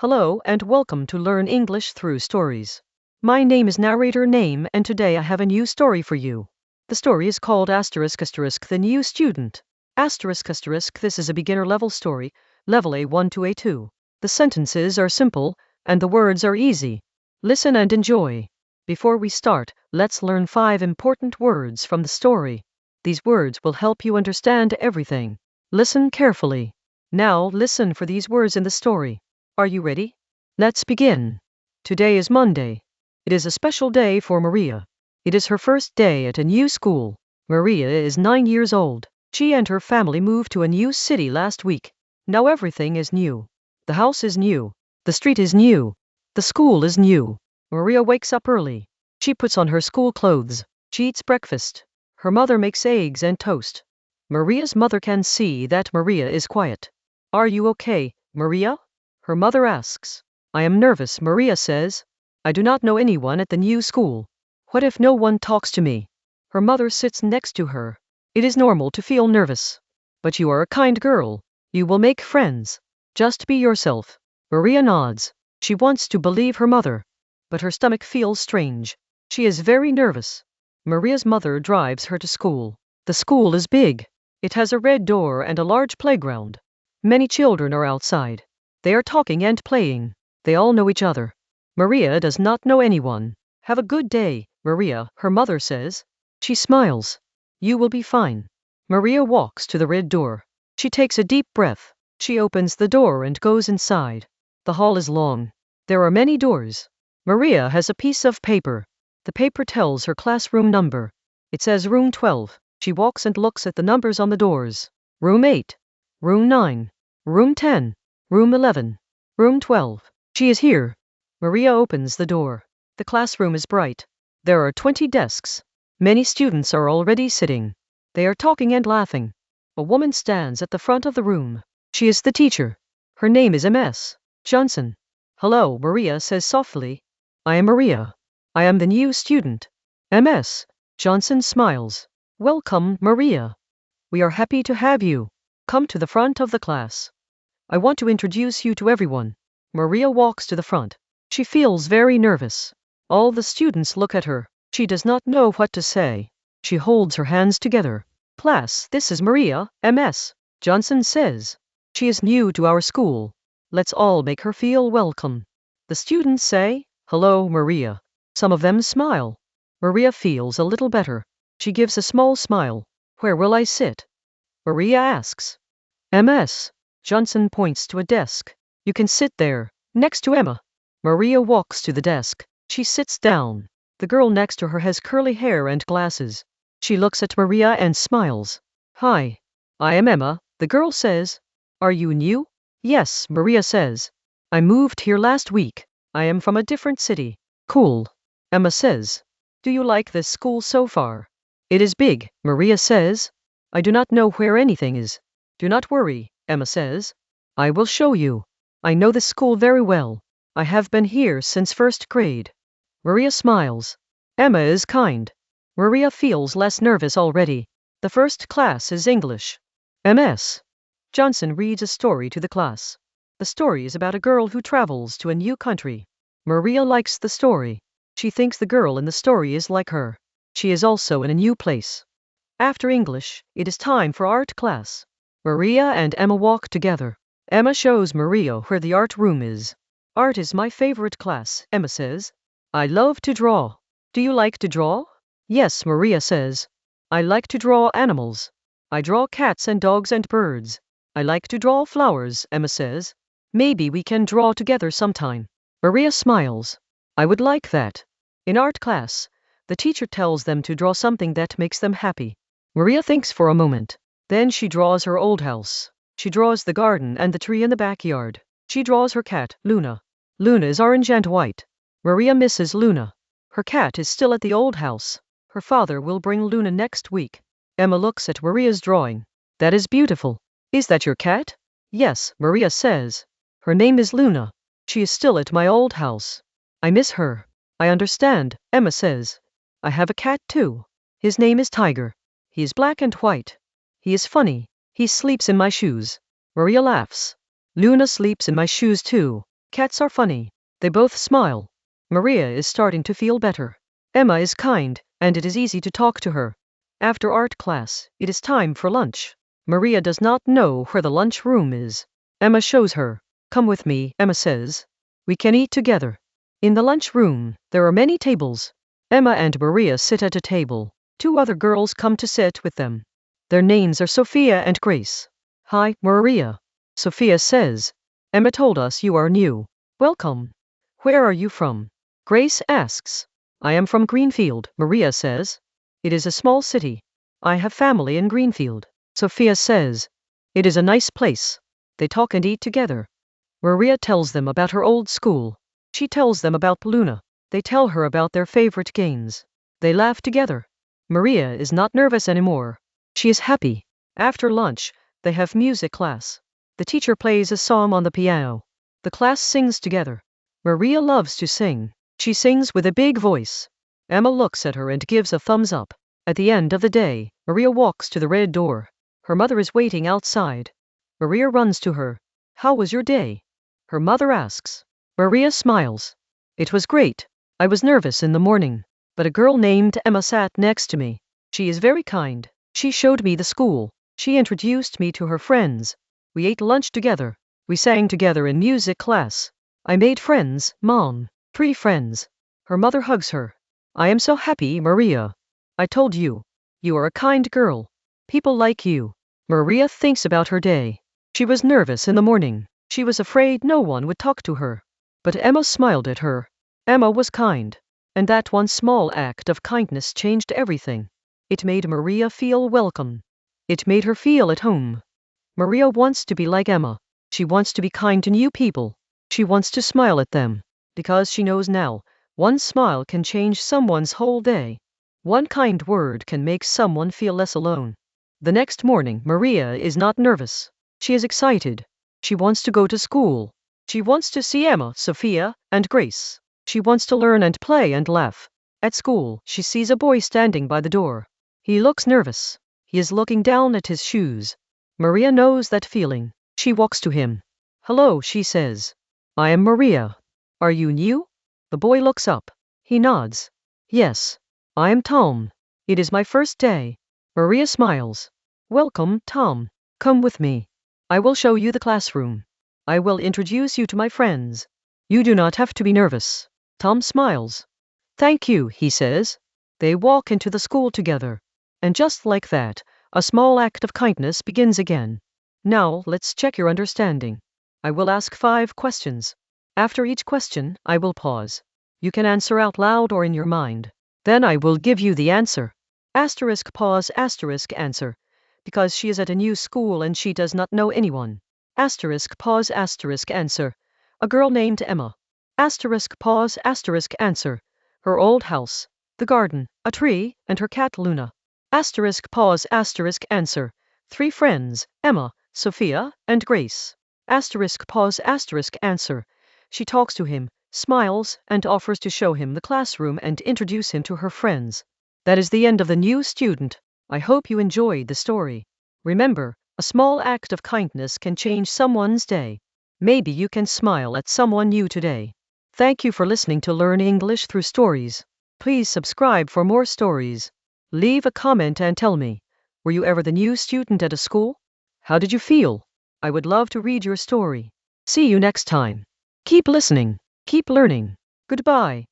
Hello and welcome to Learn English Through Stories. My name is Narrator Name and today I have a new story for you. The story is called **The New Student**. This is a beginner level story, level A1 to A2. The sentences are simple and the words are easy. Listen and enjoy. Before we start, let's learn 5 important words from the story. These words will help you understand everything. Listen carefully. Now listen for these words in the story. Are you ready? Let's begin. Today is Monday. It is a special day for Maria. It is her first day at a new school. Maria is 9 years old. She and her family moved to a new city last week. Now everything is new. The house is new. The street is new. The school is new. Maria wakes up early. She puts on her school clothes. She eats breakfast. Her mother makes eggs and toast. Maria's mother can see that Maria is quiet. Are you okay, Maria? Her mother asks. I am nervous, Maria says. I do not know anyone at the new school. What if no one talks to me? Her mother sits next to her. It is normal to feel nervous. But you are a kind girl. You will make friends. Just be yourself. Maria nods. She wants to believe her mother. But her stomach feels strange. She is very nervous. Maria's mother drives her to school. The school is big. It has a red door and a large playground. Many children are outside. They are talking and playing. They all know each other. Maria does not know anyone. Have a good day, Maria, her mother says. She smiles. You will be fine. Maria walks to the red door. She takes a deep breath. She opens the door and goes inside. The hall is long. There are many doors. Maria has a piece of paper. The paper tells her classroom number. It says room 12. She walks and looks at the numbers on the doors. Room 8. Room 9. Room 10. Room 11. Room 12. She is here. Maria opens the door. The classroom is bright. There are 20 desks. Many students are already sitting. They are talking and laughing. A woman stands at the front of the room. She is the teacher. Her name is Ms. Johnson. Hello, Maria says softly. I am Maria. I am the new student. Ms. Johnson smiles. Welcome, Maria. We are happy to have you. Come to the front of the class. I want to introduce you to everyone. Maria walks to the front. She feels very nervous. All the students look at her. She does not know what to say. She holds her hands together. Class, this is Maria, Ms. Johnson says. She is new to our school. Let's all make her feel welcome. The students say, Hello, Maria. Some of them smile. Maria feels a little better. She gives a small smile. Where will I sit? Maria asks. Ms. Johnson points to a desk. You can sit there, next to Emma. Maria walks to the desk. She sits down. The girl next to her has curly hair and glasses. She looks at Maria and smiles. Hi. I am Emma, the girl says. Are you new? Yes, Maria says. I moved here last week. I am from a different city. Cool. Emma says. Do you like this school so far? It is big, Maria says. I do not know where anything is. Do not worry, Emma says. I will show you. I know the school very well. I have been here since 1st grade. Maria smiles. Emma is kind. Maria feels less nervous already. The first class is English. Ms. Johnson reads a story to the class. The story is about a girl who travels to a new country. Maria likes the story. She thinks the girl in the story is like her. She is also in a new place. After English, it is time for art class. Maria and Emma walk together. Emma shows Maria where the art room is. Art is my favorite class, Emma says. I love to draw. Do you like to draw? Yes, Maria says. I like to draw animals. I draw cats and dogs and birds. I like to draw flowers, Emma says. Maybe we can draw together sometime. Maria smiles. I would like that. In art class, the teacher tells them to draw something that makes them happy. Maria thinks for a moment. Then she draws her old house. She draws the garden and the tree in the backyard. She draws her cat, Luna. Luna is orange and white. Maria misses Luna. Her cat is still at the old house. Her father will bring Luna next week. Emma looks at Maria's drawing. That is beautiful. Is that your cat? Yes, Maria says. Her name is Luna. She is still at my old house. I miss her. I understand, Emma says. I have a cat too. His name is Tiger. He is black and white. He is funny. He sleeps in my shoes. Maria laughs. Luna sleeps in my shoes too. Cats are funny. They both smile. Maria is starting to feel better. Emma is kind, and it is easy to talk to her. After art class, it is time for lunch. Maria does not know where the lunch room is. Emma shows her. Come with me, Emma says. We can eat together. In the lunch room, there are many tables. Emma and Maria sit at a table. Two other girls come to sit with them. Their names are Sophia and Grace. Hi, Maria. Sophia says. Emma told us you are new. Welcome. Where are you from? Grace asks. I am from Greenfield, Maria says. It is a small city. I have family in Greenfield. Sophia says. It is a nice place. They talk and eat together. Maria tells them about her old school. She tells them about Luna. They tell her about their favorite games. They laugh together. Maria is not nervous anymore. She is happy. After lunch, they have music class. The teacher plays a song on the piano. The class sings together. Maria loves to sing. She sings with a big voice. Emma looks at her and gives a thumbs up. At the end of the day, Maria walks to the red door. Her mother is waiting outside. Maria runs to her. How was your day? Her mother asks. Maria smiles. It was great. I was nervous in the morning, but a girl named Emma sat next to me. She is very kind. She showed me the school. She introduced me to her friends. We ate lunch together. We sang together in music class. I made friends, Mom. 3 friends. Her mother hugs her. I am so happy, Maria. I told you. You are a kind girl. People like you. Maria thinks about her day. She was nervous in the morning. She was afraid no one would talk to her. But Emma smiled at her. Emma was kind. And that one small act of kindness changed everything. It made Maria feel welcome. It made her feel at home. Maria wants to be like Emma. She wants to be kind to new people. She wants to smile at them. Because she knows now, one smile can change someone's whole day. One kind word can make someone feel less alone. The next morning, Maria is not nervous. She is excited. She wants to go to school. She wants to see Emma, Sophia, and Grace. She wants to learn and play and laugh. At school, she sees a boy standing by the door. He looks nervous. He is looking down at his shoes. Maria knows that feeling. She walks to him. Hello, she says. I am Maria. Are you new? The boy looks up. He nods. Yes. I am Tom. It is my first day. Maria smiles. Welcome, Tom. Come with me. I will show you the classroom. I will introduce you to my friends. You do not have to be nervous. Tom smiles. Thank you, he says. They walk into the school together. And just like that, a small act of kindness begins again. Now, let's check your understanding. I will ask 5 questions. After each question, I will pause. You can answer out loud or in your mind. Then I will give you the answer. Pause, answer. Because she is at a new school and she does not know anyone. Pause, answer. A girl named Emma. Pause, answer. Her old house, the garden, a tree, and her cat Luna. Pause, answer. 3 friends, Emma, Sophia, and Grace. Pause, answer. She talks to him, smiles, and offers to show him the classroom and introduce him to her friends. That is the end of the new student. I hope you enjoyed the story. Remember, a small act of kindness can change someone's day. Maybe you can smile at someone new today. Thank you for listening to Learn English Through Stories. Please subscribe for more stories. Leave a comment and tell me, were you ever the new student at a school? How did you feel? I would love to read your story. See you next time. Keep listening. Keep learning. Goodbye.